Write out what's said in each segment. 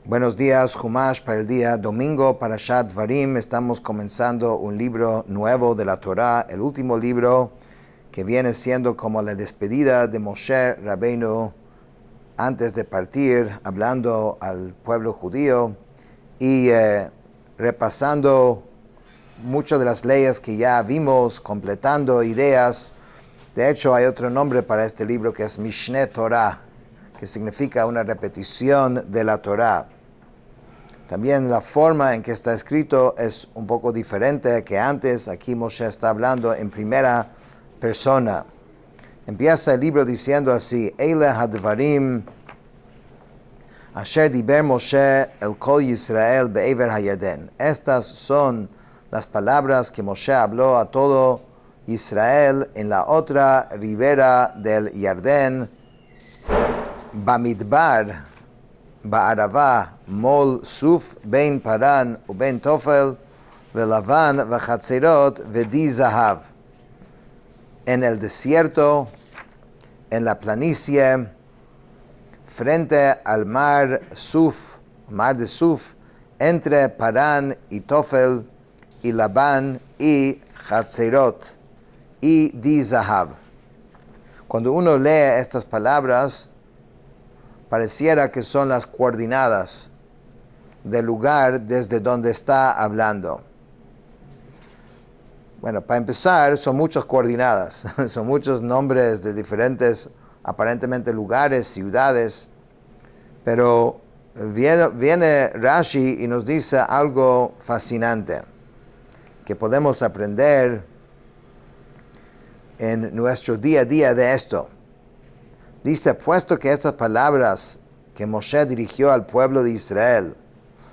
Buenos días, Humash para el día domingo, Parashat Dvarim. Estamos comenzando un libro nuevo de la Torah, el último libro que viene siendo como la despedida de Moshe Rabbeinu antes de partir, hablando al pueblo judío y repasando muchas de las leyes que ya vimos, completando ideas. De hecho, hay otro nombre para este libro que es Mishneh Torah, que significa una repetición de la Torah. También la forma en que está escrito es un poco diferente que antes. Aquí Moshe está hablando en primera persona. Empieza el libro diciendo así: Eile hadvarim asher diber Moshe el kol Yisrael be'ever hayarden. Estas son las palabras que Moshe habló a todo Israel en la otra ribera del Yardén, Bamidbar, Ba'arava, Mol Suf, Ben Paran, Uben Tofel, Velavan, Vachatzerot, Vedi Zahav. En el desierto, en la planicie, frente al mar Suf, mar de Suf, entre Paran y Tofel, y Labán y Chatzerot, y Di Zahav. Cuando uno lee estas palabras, pareciera que son las coordenadas del lugar desde donde está hablando. Bueno, para empezar, son muchas coordenadas, son muchos nombres de diferentes, aparentemente, lugares, ciudades, pero viene Rashi y nos dice algo fascinante que podemos aprender en nuestro día a día de esto. Dice, puesto que estas palabras que Moshe dirigió al pueblo de Israel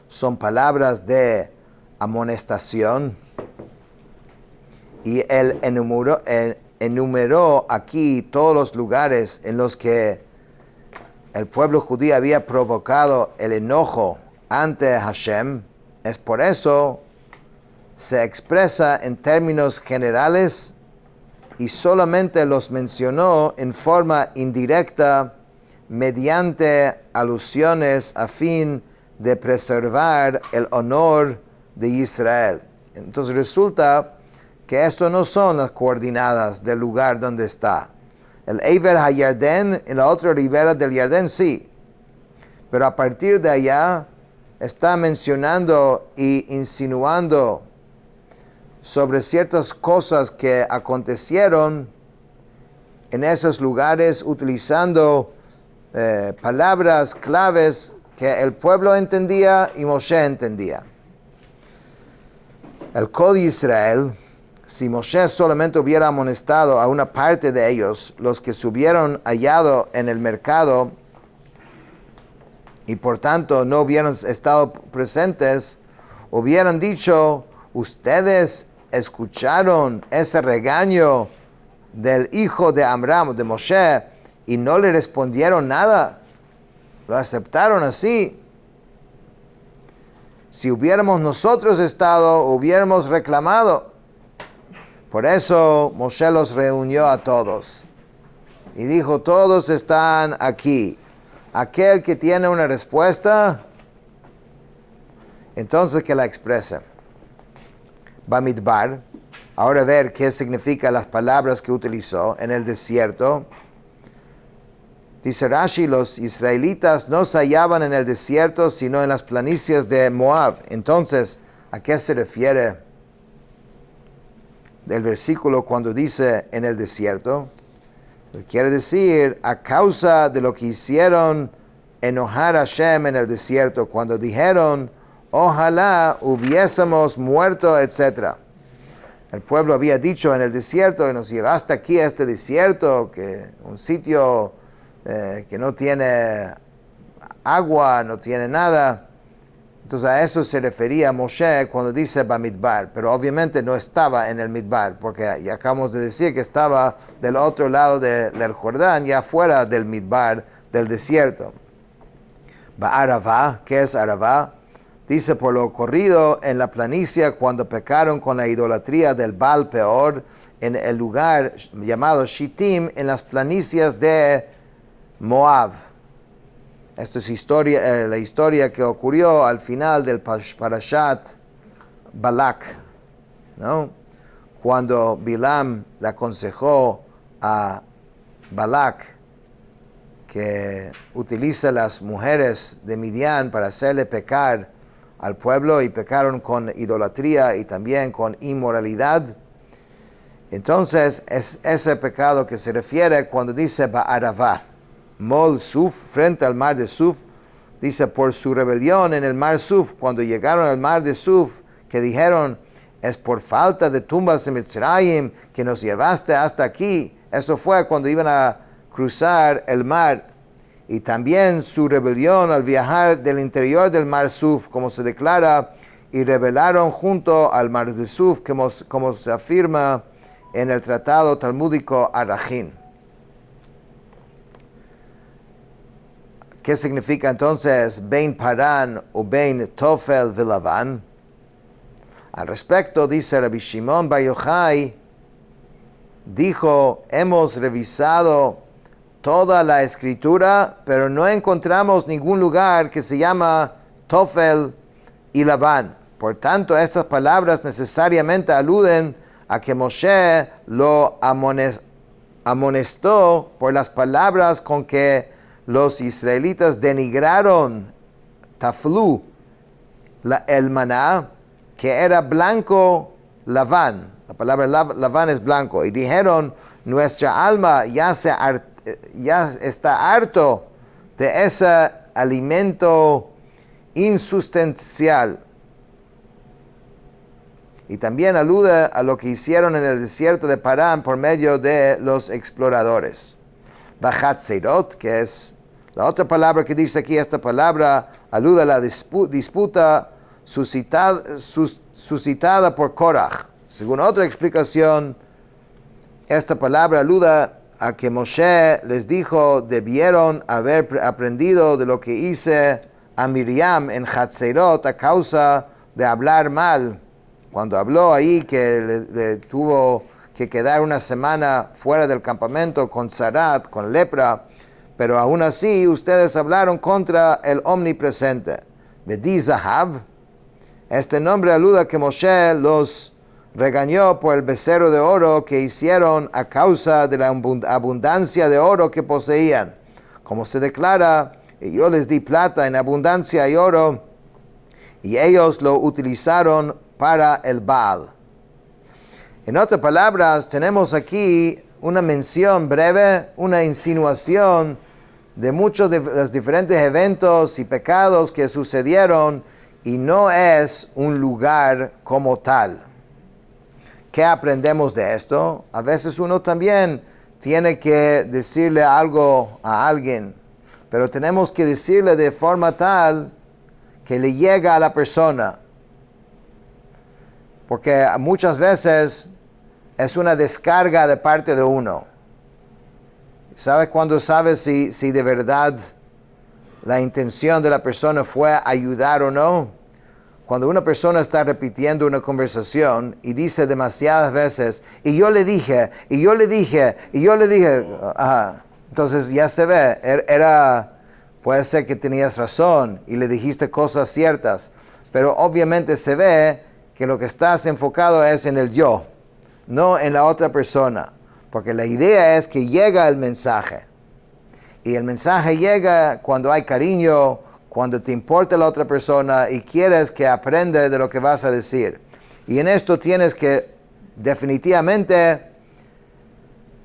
son palabras de amonestación, y él enumeró aquí todos los lugares en los que el pueblo judío había provocado el enojo ante Hashem, es por eso se expresa en términos generales y solamente los mencionó en forma indirecta mediante alusiones a fin de preservar el honor de Israel. Entonces resulta que esto no son las coordenadas del lugar donde está. El Eiver HaYarden, en la otra ribera del Yardén, sí. Pero a partir de allá está mencionando y insinuando sobre ciertas cosas que acontecieron en esos lugares, utilizando palabras claves que el pueblo entendía y Moshe entendía. El Kol Israel, si Moshe solamente hubiera amonestado a una parte de ellos, los que se hubieran hallado en el mercado y por tanto no hubieran estado presentes, hubieran dicho: ustedes escucharon ese regaño del hijo de Amram, de Moshe, y no le respondieron nada. Lo aceptaron así. Si hubiéramos nosotros estado, hubiéramos reclamado. Por eso Moshe los reunió a todos y dijo: todos están aquí. Aquel que tiene una respuesta, entonces que la exprese. Bamidbar, ahora ver qué significan las palabras que utilizó en el desierto. Dice Rashi, los israelitas no se hallaban en el desierto, sino en las planicies de Moab. Entonces, ¿a qué se refiere el versículo cuando dice en el desierto? Quiere decir, a causa de lo que hicieron enojar a Hashem en el desierto, cuando dijeron: ojalá hubiésemos muerto, etc. El pueblo había dicho en el desierto: nos llevaste aquí a este desierto, que un sitio que no tiene agua, no tiene nada. Entonces a eso se refería Moshe cuando dice Bamidbar, pero obviamente no estaba en el Midbar, porque ya acabamos de decir que estaba del otro lado del Jordán, ya fuera del Midbar, del desierto. Ba'arava, ¿qué es Arava? Dice, por lo ocurrido en la planicie cuando pecaron con la idolatría del Baal Peor en el lugar llamado Shittim, en las planicies de Moab. Esta es la historia que ocurrió al final del Parashat Balak, ¿no? Cuando Bilam le aconsejó a Balak que utilice las mujeres de Midian para hacerle pecar al pueblo, y pecaron con idolatría y también con inmoralidad. Entonces es ese pecado que se refiere cuando dice Ba'aravá, Mol Suf, frente al mar de Suf. Dice, por su rebelión en el mar Suf, cuando llegaron al mar de Suf, que dijeron, es por falta de tumbas en Mitzrayim que nos llevaste hasta aquí. Eso fue cuando iban a cruzar el mar. Y también su rebelión al viajar del interior del mar Suf, como se declara, y rebelaron junto al mar de Suf, como se afirma en el tratado talmúdico Arajin. ¿Qué significa entonces Ben Paran o Ben Tofel Velavan? Al respecto, dice Rabbi Shimon Bar Yochai, dijo, hemos revisado toda la escritura, pero no encontramos ningún lugar que se llama Tofel y Labán. Por tanto, estas palabras necesariamente aluden a que Moshe lo amonestó por las palabras con que los israelitas denigraron Taflu, el maná, que era blanco Labán. La palabra Labán es blanco. Y dijeron, nuestra alma ya está harto de ese alimento insustancial. Y también alude a lo que hicieron en el desierto de Parán por medio de los exploradores. Bajat Seirot, que es la otra palabra que dice aquí, esta palabra alude a la disputa suscitada por Korach. Según otra explicación, esta palabra alude a que Moshe les dijo, debieron haber aprendido de lo que hice a Miriam en Hatzeirot a causa de hablar mal. Cuando habló ahí que le tuvo que quedar una semana fuera del campamento con Sarat, con lepra, pero aún así ustedes hablaron contra el omnipresente. Bedi Zahab, este nombre alude a que Moshe los regañó por el becerro de oro que hicieron a causa de la abundancia de oro que poseían. Como se declara, yo les di plata en abundancia y oro, y ellos lo utilizaron para el Baal. En otras palabras, tenemos aquí una mención breve, una insinuación de muchos de los diferentes eventos y pecados que sucedieron, y no es un lugar como tal. ¿Qué aprendemos de esto? A veces uno también tiene que decirle algo a alguien, pero tenemos que decirle de forma tal que le llegue a la persona. Porque muchas veces es una descarga de parte de uno. ¿Sabes cuándo sabes si de verdad la intención de la persona fue ayudar o no? Cuando una persona está repitiendo una conversación y dice demasiadas veces, y yo le dije, y yo le dije, y yo le dije, entonces ya se ve, puede ser que tenías razón y le dijiste cosas ciertas, pero obviamente se ve que lo que estás enfocado es en el yo, no en la otra persona, porque la idea es que llega el mensaje, y el mensaje llega cuando hay cariño, cuando te importa la otra persona y quieres que aprenda de lo que vas a decir. Y en esto tienes que definitivamente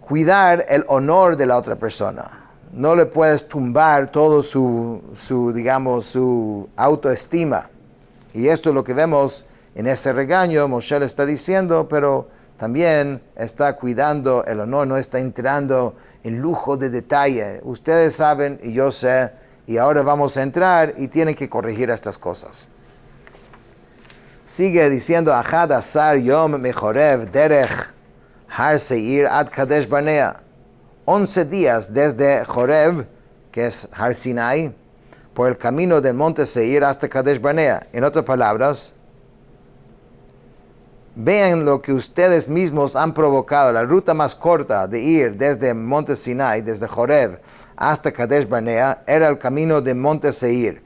cuidar el honor de la otra persona. No le puedes tumbar todo su autoestima. Y esto es lo que vemos en ese regaño. Moshe le está diciendo, pero también está cuidando el honor, no está entrando en lujo de detalle. Ustedes saben y yo sé, y ahora vamos a entrar y tienen que corregir estas cosas. Sigue diciendo, Ahad Asar Yom Mechorev Derech Har Seir Ad Kadesh Barnea. 11 días desde Joreb, que es Har Sinai, por el camino del monte Seir hasta Kadesh Barnea. En otras palabras, vean lo que ustedes mismos han provocado. La ruta más corta de ir desde monte Sinai, desde Joreb, hasta Kadesh Barnea era el camino de Monte Seir.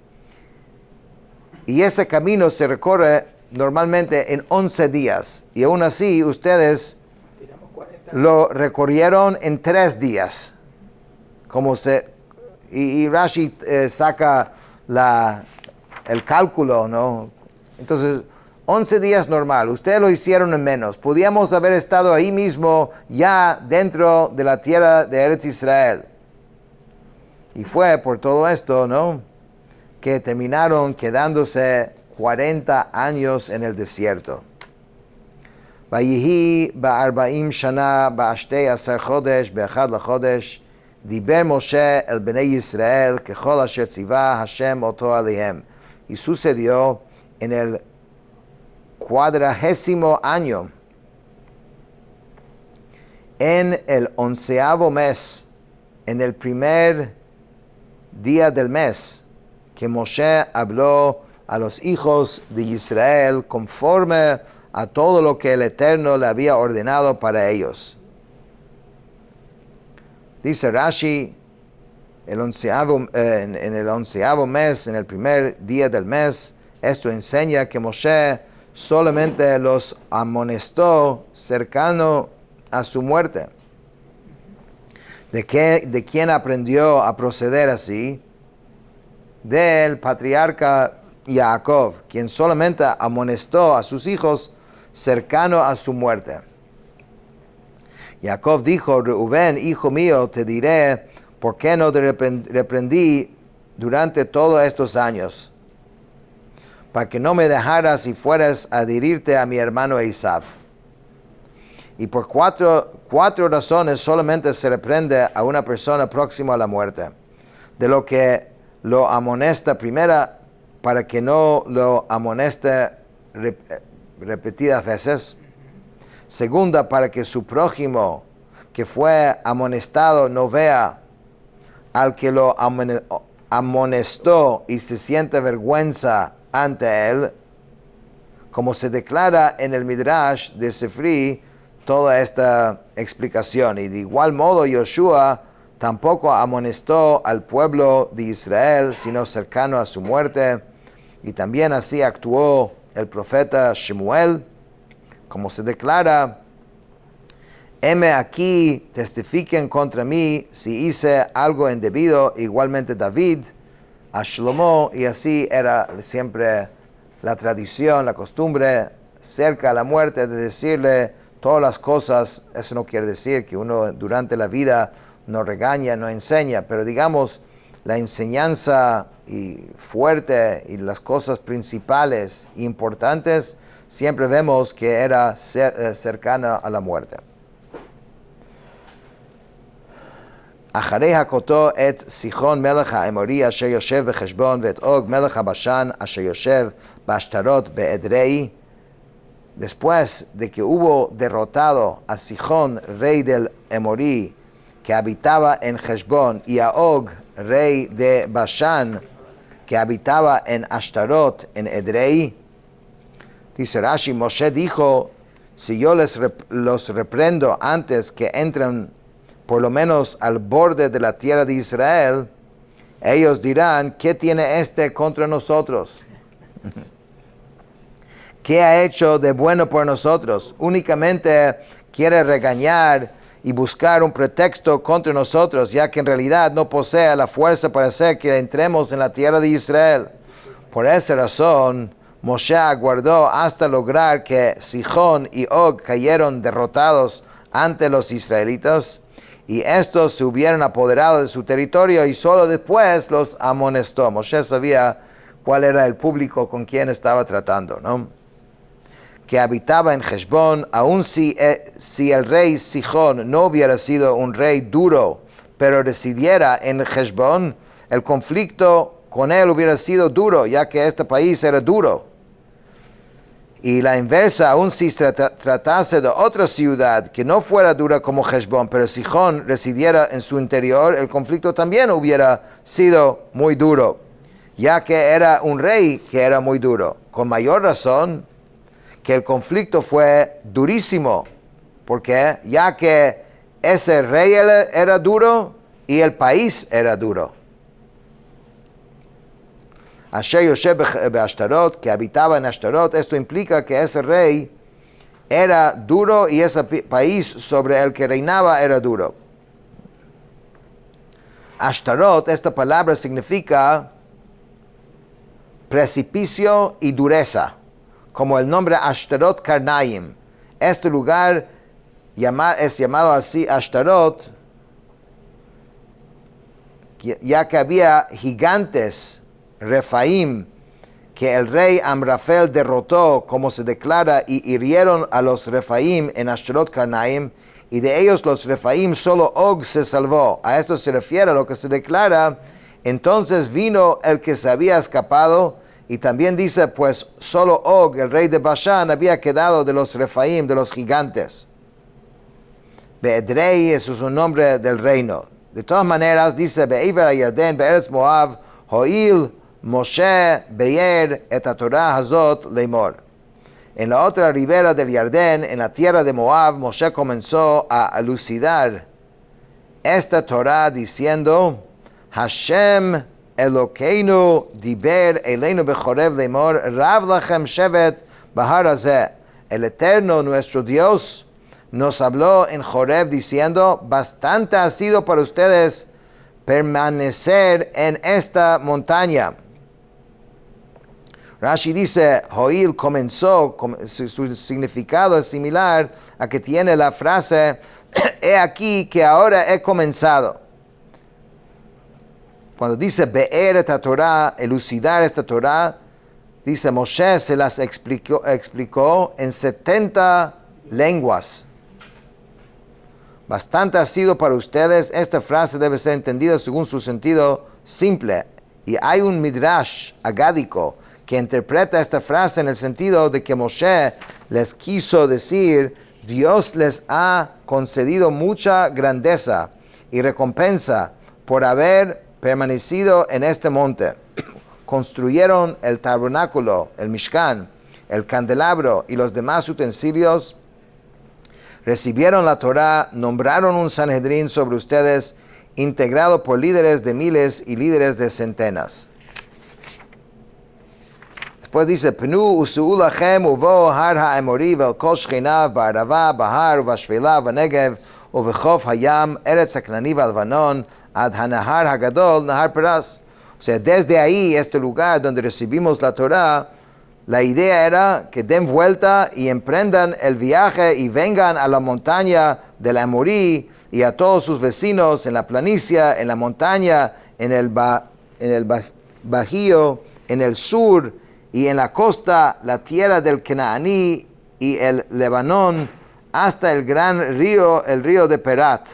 Y ese camino se recorre normalmente en 11 días. Y aún así ustedes lo recorrieron en 3 días. Y Rashi saca el cálculo, ¿no? Entonces, 11 días normal. Ustedes lo hicieron en menos. Podíamos haber estado ahí mismo, ya dentro de la tierra de Eretz Israel. Y fue por todo esto, ¿no?, que terminaron quedándose 40 años en el desierto. Vayihi ba'arba'im shana ba'ashtei asar chodesh be'echad lachodesh diber Moshe el Bnei Yisrael kechol asher tzivah Hashem oto alehem. Y sucedió en el 40º año, en el 11º mes, en el primer día del mes, que Moshe habló a los hijos de Israel conforme a todo lo que el Eterno le había ordenado para ellos. Dice Rashi, en el 11º mes, en el primer día del mes, esto enseña que Moshe solamente los amonestó cercano a su muerte. ¿De quién aprendió a proceder así? Del patriarca Jacob, quien solamente amonestó a sus hijos cercano a su muerte. Jacob dijo: Reubén, hijo mío, te diré por qué no te reprendí durante todos estos años, para que no me dejaras y fueras a adherirte a mi hermano Esaú. Y por cuatro razones solamente se reprende a una persona próxima a la muerte. De lo que lo amonesta primera, para que no lo amoneste repetidas veces. Segunda, para que su prójimo que fue amonestado no vea al que lo amonestó y se siente vergüenza ante él, como se declara en el Midrash de Sefri toda esta explicación. Y de igual modo Yoshua tampoco amonestó al pueblo de Israel, sino cercano a su muerte. Y también así actuó el profeta Shemuel, como se declara: heme aquí, testifiquen contra mí si hice algo indebido. Igualmente David a Shlomo, y así era siempre la tradición, la costumbre, cerca a la muerte, de decirle todas las cosas. Eso no quiere decir que uno durante la vida no regaña, no enseña, pero digamos, la enseñanza fuerte y las cosas principales e importantes, siempre vemos que era cercana a la muerte. אחרי הכותו את סיחון מלך האמורי אשר יושב בחשבון ואת אוג מלך הבשן אשר יושב בעשתרות באדרei. Después de que hubo derrotado a Sihón, rey del Emorí, que habitaba en Heshbón, y a Og, rey de Bashan, que habitaba en Ashtarot, en Edrei, dice Rashi, Moshe dijo: si yo los reprendo antes que entren por lo menos al borde de la tierra de Israel, ellos dirán: ¿qué tiene este contra nosotros? ¿Qué ha hecho de bueno por nosotros? Únicamente quiere regañar y buscar un pretexto contra nosotros, ya que en realidad no posee la fuerza para hacer que entremos en la tierra de Israel. Por esa razón, Moshe aguardó hasta lograr que Sihón y Og cayeron derrotados ante los israelitas, y estos se hubieran apoderado de su territorio, y solo después los amonestó. Moshe sabía cuál era el público con quien estaba tratando, ¿no? Que habitaba en Heshbón, aun si el rey Sihón no hubiera sido un rey duro, pero residiera en Heshbón, el conflicto con él hubiera sido duro, ya que este país era duro. Y la inversa, aun si tratase de otra ciudad que no fuera dura como Heshbón, pero Sihón residiera en su interior, el conflicto también hubiera sido muy duro, ya que era un rey que era muy duro. Con mayor razón que el conflicto fue durísimo, porque ya que ese rey era duro, y el país era duro. Asher Yosef beAshtarot, que habitaba en Ashtarot, esto implica que ese rey era duro y ese país sobre el que reinaba era duro. Ashtarot, esta palabra significa precipicio y dureza, como el nombre Ashtarot Karnaim. Este lugar es llamado así Ashtarot, ya que había gigantes Refaim que el rey Amrafel derrotó, como se declara, y hirieron a los Refaim en Ashtarot Karnaim, y de ellos los Refaim solo Og se salvó. A esto se refiere a lo que se declara. Entonces vino el que se había escapado, y también dice, pues solo Og, el rey de Bashan, había quedado de los Refaim, de los gigantes. Beedrei, eso es un nombre del reino. De todas maneras, dice, Be'iver Yarden, Be'eretz Moab, Ho'il, Moshe, Beyer, et Torah Hazot, Leimor. En la otra ribera del Yardén, en la tierra de Moab, Moshe comenzó a elucidar esta Torah diciendo, Hashem Elokeinu diber eleinu bechorev leimor, Rav lachem shevet bahar hazeh. El Eterno, nuestro Dios, nos habló en Joreb diciendo, bastante ha sido para ustedes permanecer en esta montaña. Rashi dice, Joil comenzó, su significado es similar a que tiene la frase, he aquí que ahora he comenzado. Cuando dice be'er esta Torah, elucidar esta Torah, dice Moshe se las explicó en 70 lenguas. Bastante ha sido para ustedes. Esta frase debe ser entendida según su sentido simple. Y hay un midrash agádico que interpreta esta frase en el sentido de que Moshe les quiso decir, Dios les ha concedido mucha grandeza y recompensa por haber permanecido en este monte. Construyeron el tabernáculo, el Mishkan, el candelabro y los demás utensilios. Recibieron la Torah, nombraron un Sanhedrin sobre ustedes, integrado por líderes de miles y líderes de centenas. Después dice, Penu usu'u lachem uvo har ha'emori vel kol shchenav ba'arava, bahar uvashvela v'negev uvechof hayam eretz ha'knani v'alvanon ad hanahar hagadol nahar peras. O sea, desde ahí, este lugar donde recibimos la Torah, la idea era que den vuelta y emprendan el viaje y vengan a la montaña del Amorí y a todos sus vecinos en la planicie, en la montaña, en el bajío, en el sur y en la costa, la tierra del Cananí y el Lebanón, hasta el gran río, el río de Perat.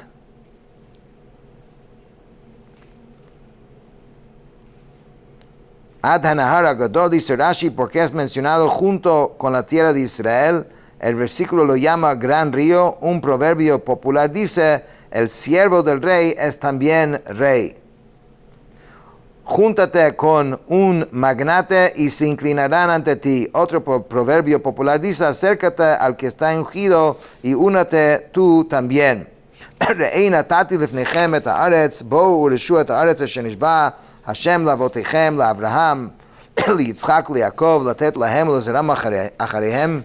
Ad Hanahar Agadol, dice Rashi, porque es mencionado junto con la tierra de Israel. El versículo lo llama gran río. Un proverbio popular dice, el siervo del rey es también rey. Júntate con un magnate y se inclinarán ante ti. Otro proverbio popular dice, acércate al que está ungido y únate tú también. Re'ei natati lifnechem et haaretz, bo'u ureshu et haaretz asher nishba Hashem לאבותיכם, לאברהם, ליצחק, ליעקב, לתת להם ולזרעם אחריהם.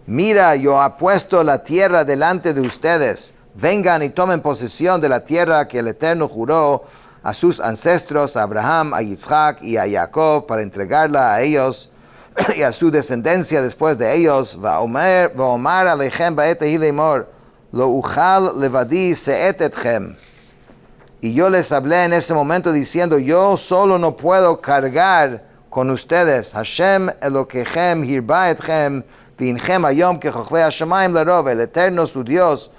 Mira, yo he puesto la tierra delante de ustedes. Vengan y tomen posesión de la tierra que el Eterno juró a sus ancestros, a Abraham, a Yitzhak y a Jacob, para entregarla a ellos y a su descendencia después de ellos. Va'omar alechem ba'et ahi leimor, lo uchal levadi se'et etchem. Y yo les hablé en ese momento diciendo, yo solo no puedo cargar con ustedes. Hashem Elokechem hirba etchem v'inchem hayom kechochvei hashamayim larov. El Eterno, su Dios,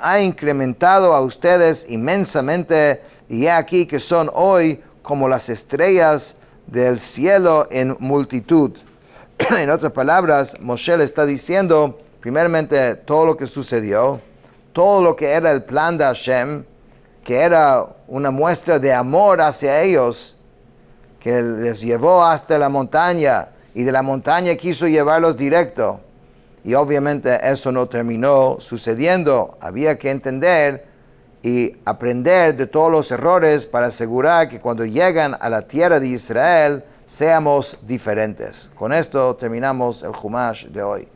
ha incrementado a ustedes inmensamente, y he aquí que son hoy como las estrellas del cielo en multitud. En otras palabras, Moshe le está diciendo, primeramente, todo lo que sucedió, todo lo que era el plan de Hashem, que era una muestra de amor hacia ellos, que les llevó hasta la montaña, y de la montaña quiso llevarlos directo, Y obviamente eso no terminó sucediendo. Había que entender y aprender de todos los errores para asegurar que cuando llegan a la tierra de Israel seamos diferentes. Con esto terminamos el Jumash de hoy.